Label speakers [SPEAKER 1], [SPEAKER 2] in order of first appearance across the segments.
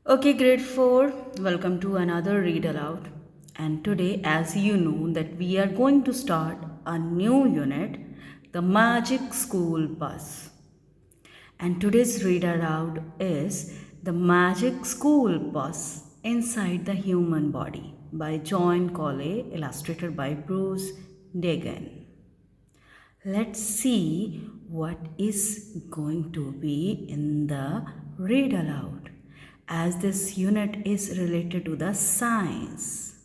[SPEAKER 1] Okay, grade 4, welcome to another read aloud. And today, as you know, that we are going to start a new unit, the Magic School Bus. And today's read aloud is The Magic School Bus Inside the Human Body by John Coley, illustrated by Bruce Degan. Let's see what is going to be in the read aloud, as this unit is related to the science.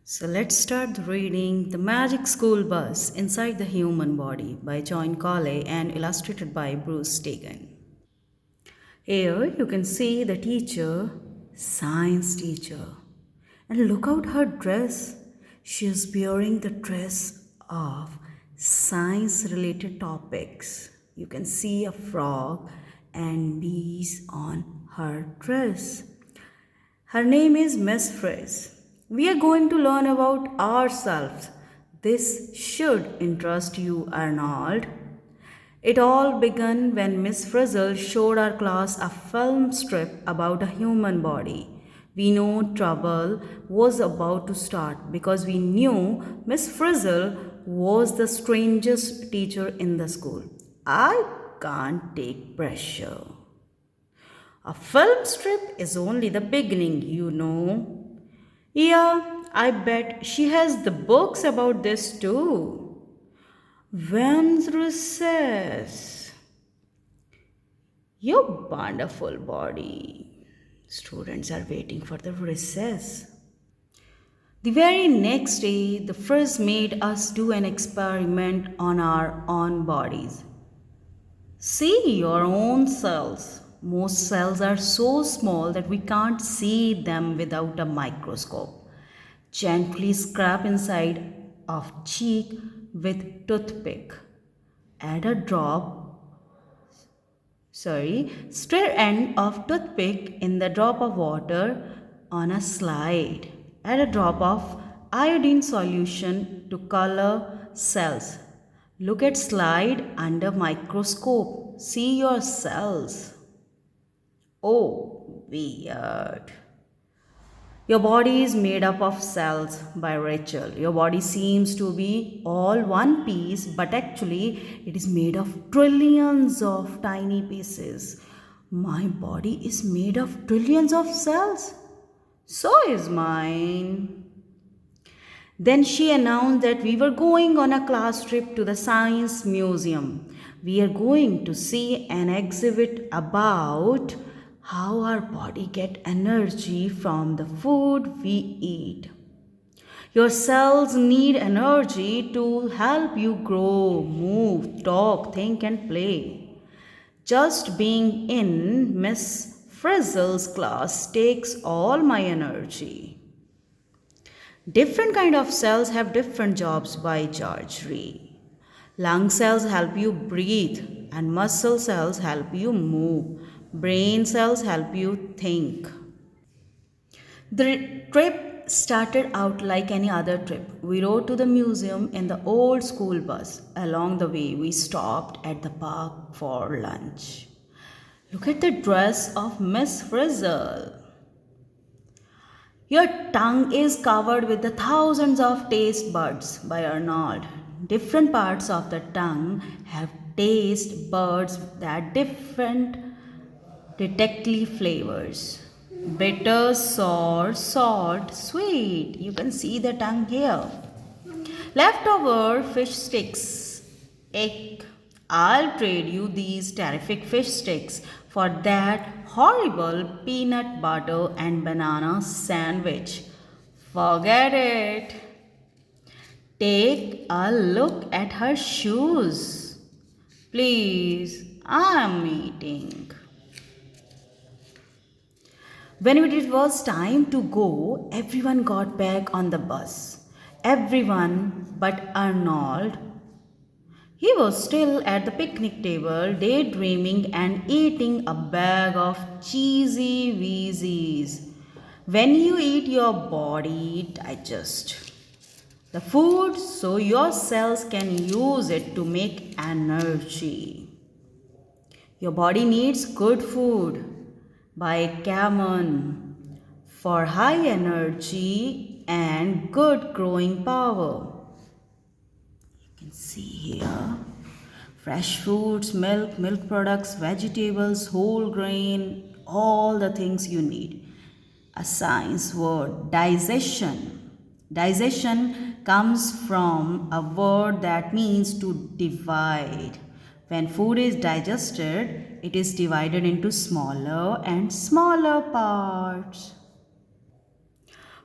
[SPEAKER 1] So let's start reading The Magic School Bus Inside the Human Body by John Coley and illustrated by Bruce Degan. Here you can see the teacher, science teacher. And look out her dress. She is wearing the dress of science related topics. You can see a frog and bees on her dress. Her name is Miss Frizz. We are going to learn about ourselves. This should interest you, Arnold. It all began when Miss Frizzle showed our class a film strip about a human body. We knew trouble was about to start because we knew Miss Frizzle was the strangest teacher in the school. I can't take pressure. A film strip is only the beginning, you know. Yeah, I bet she has the books about this too. When's recess? Your wonderful body. Students are waiting for the recess. The very next day, the Frizz made us do an experiment on our own bodies. See your own cells. Most cells are so small that we can't see them without a microscope. Gently scrape inside of cheek with toothpick. Add a stir end of toothpick in the drop of water on a slide. Add a drop of iodine solution to color cells. Look at slide under microscope. See your cells. Oh, weird. Your body is made up of cells by Rachel. Your body seems to be all one piece, but actually, it is made of trillions of tiny pieces. My body is made of trillions of cells. So is mine. Then she announced that we were going on a class trip to the Science Museum. We are going to see an exhibit about how our body get energy from the food we eat. Your cells need energy to help you grow, move, talk, think and play. Just being in Miss Frizzle's class takes all my energy. Different kind of cells have different jobs by George Ree. Lung cells help you breathe and muscle cells help you move. Brain cells help you think. The trip started out like any other trip. We rode to the museum in the old school bus. Along the way, we stopped at the park for lunch. Look at the dress of Miss Frizzle. Your tongue is covered with the thousands of taste buds by Arnold. Different parts of the tongue have taste buds that different distinctly flavors. Bitter, sour, salt, sweet. You can see the tongue here. Leftover fish sticks. Egg. I'll trade you these terrific fish sticks for that horrible peanut butter and banana sandwich. Forget it. Take a look at her shoes. Please, I'm eating. When it was time to go, everyone got back on the bus. Everyone but Arnold. He was still at the picnic table, daydreaming and eating a bag of cheesy Wheezies. When you eat, your body digests the food so your cells can use it to make energy. Your body needs good food. by Camon for high energy and good growing power. You can see here fresh fruits, milk, milk products, vegetables, whole grain, all the things you need. A science word, digestion. Digestion comes from a word that means to divide. When food is digested, it is divided into smaller and smaller parts.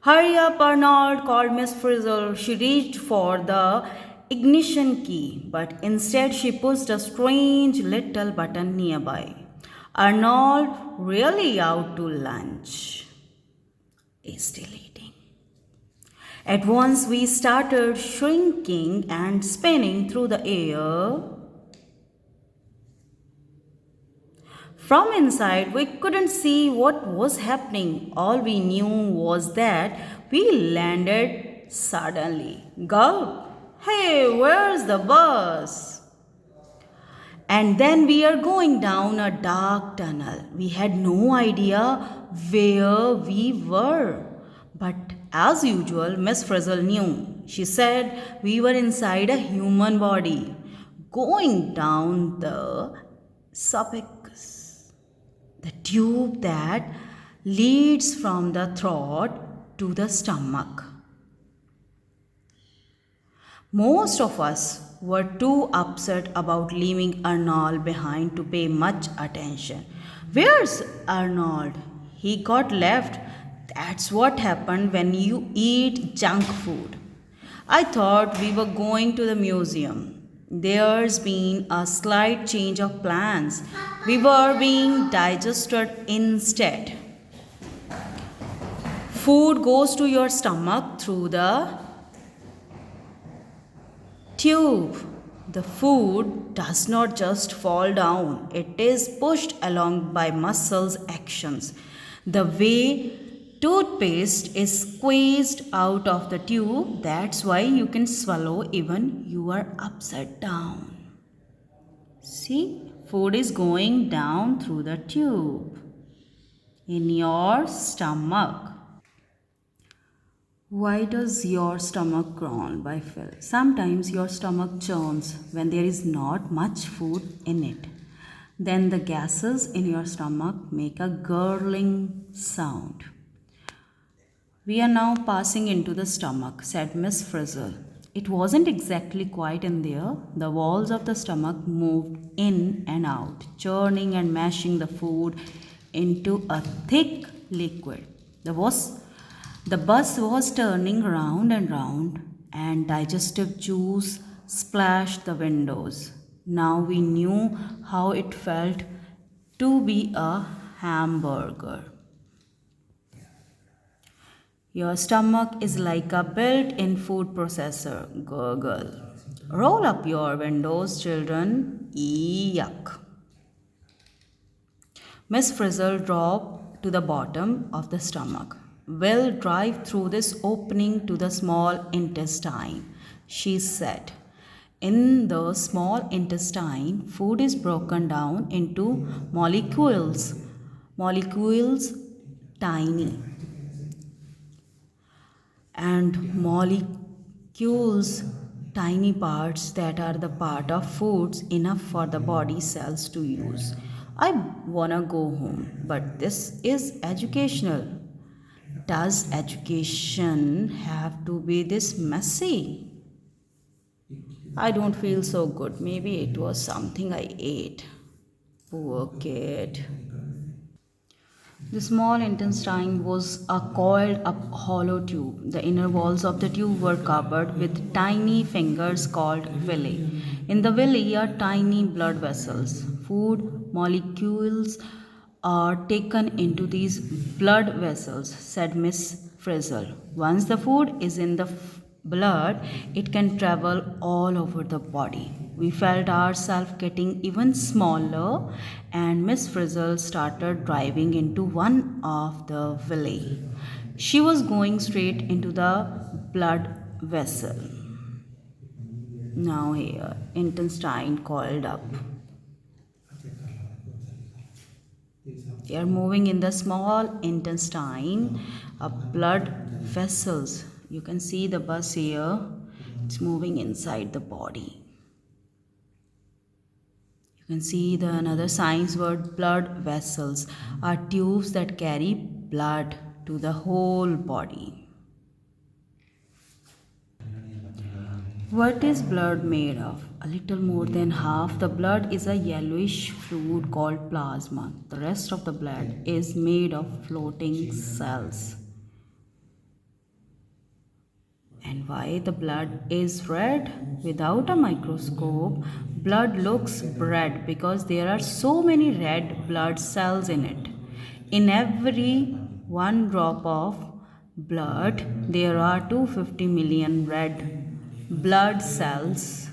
[SPEAKER 1] Hurry up, Arnold, called Miss Frizzle. She reached for the ignition key, but instead she pushed a strange little button nearby. Arnold, really out to lunch, is still eating. At once we started shrinking and spinning through the air. From inside, we couldn't see what was happening. All we knew was that we landed suddenly. Gulp! Hey, where's the bus? And then we are going down a dark tunnel. We had no idea where we were. But as usual, Miss Frizzle knew. She said we were inside a human body, going down the esophagus, the tube that leads from the throat to the stomach. Most of us were too upset about leaving Arnold behind to pay much attention. Where's Arnold? He got left. That's what happened when you eat junk food. I thought we were going to the museum. There's been a slight change of plans. We were being digested instead. Food goes to your stomach through the tube. The food does not just fall down, it is pushed along by muscles actions. The way toothpaste is squeezed out of the tube, that's why you can swallow even you are upside down. See, food is going down through the tube in your stomach. Why does your stomach groan? By Phil. Sometimes your stomach churns when there is not much food in it. Then the gases in your stomach make a gurgling sound. We are now passing into the stomach, said Miss Frizzle. It wasn't exactly quiet in there. The walls of the stomach moved in and out, churning and mashing the food into a thick liquid. The bus was turning round and round, and digestive juice splashed the windows. Now we knew how it felt to be a hamburger. Your stomach is like a built in food processor. Gurgle. Roll up your windows, children. Yuck. Miss Frizzle dropped to the bottom of the stomach. We'll drive through this opening to the small intestine, she said. In the small intestine, food is broken down into molecules. Molecules tiny. And molecules tiny parts that are the part of foods enough for the body cells to use. I wanna go home, but this is educational. Does education have to be this messy? I don't feel so good. Maybe it was something I ate. Poor kid. The small intestine was a coiled up hollow tube. The inner walls of the tube were covered with tiny fingers called villi. In the villi are tiny blood vessels. Food molecules are taken into these blood vessels, said Miss Frizzle. Once the food is in the blood, it can travel all over the body. We felt ourselves getting even smaller, and Miss Frizzle started driving into one of the villi. She was going straight into the blood vessel. Now here, intestine coiled up. They are moving in the small intestine, blood vessels. You can see the bus here. It's moving inside the body. You can see the another science word, blood vessels are tubes that carry blood to the whole body. What is blood made of? A little more than half the blood is a yellowish fluid called plasma. The rest of the blood is made of floating cells. And why the blood is red? Without a microscope, blood looks red because there are so many red blood cells in it. In every one drop of blood, there are 250 million red blood cells.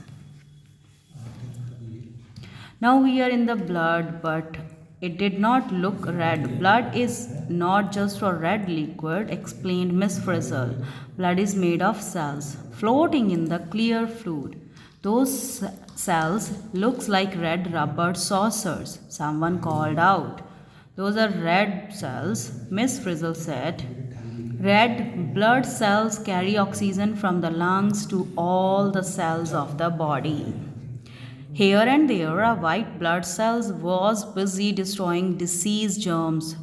[SPEAKER 1] Now we are in the blood, but it did not look red. Blood is not just a red liquid, explained Miss Frizzle. Blood is made of cells floating in the clear fluid. Those cells looks like red rubber saucers. Someone called out. Those are red cells, Miss Frizzle said. Red blood cells carry oxygen from the lungs to all the cells of the body. Here and there, a white blood cells was busy destroying disease germs.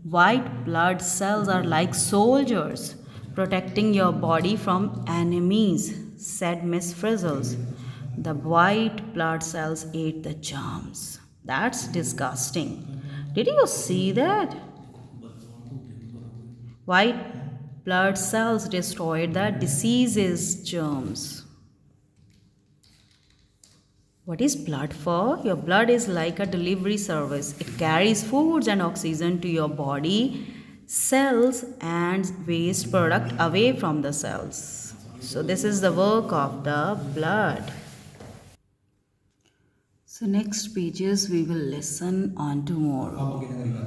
[SPEAKER 1] White blood cells are like soldiers, protecting your body from enemies, said Miss Frizzles. The white blood cells ate the germs. That's disgusting. Did you see that? White blood cells destroyed the diseases germs. What is blood for? Your blood is like a delivery service. It carries foods and oxygen to your body, cells and waste product away from the cells. So this is the work of the blood. So next pages we will listen on tomorrow.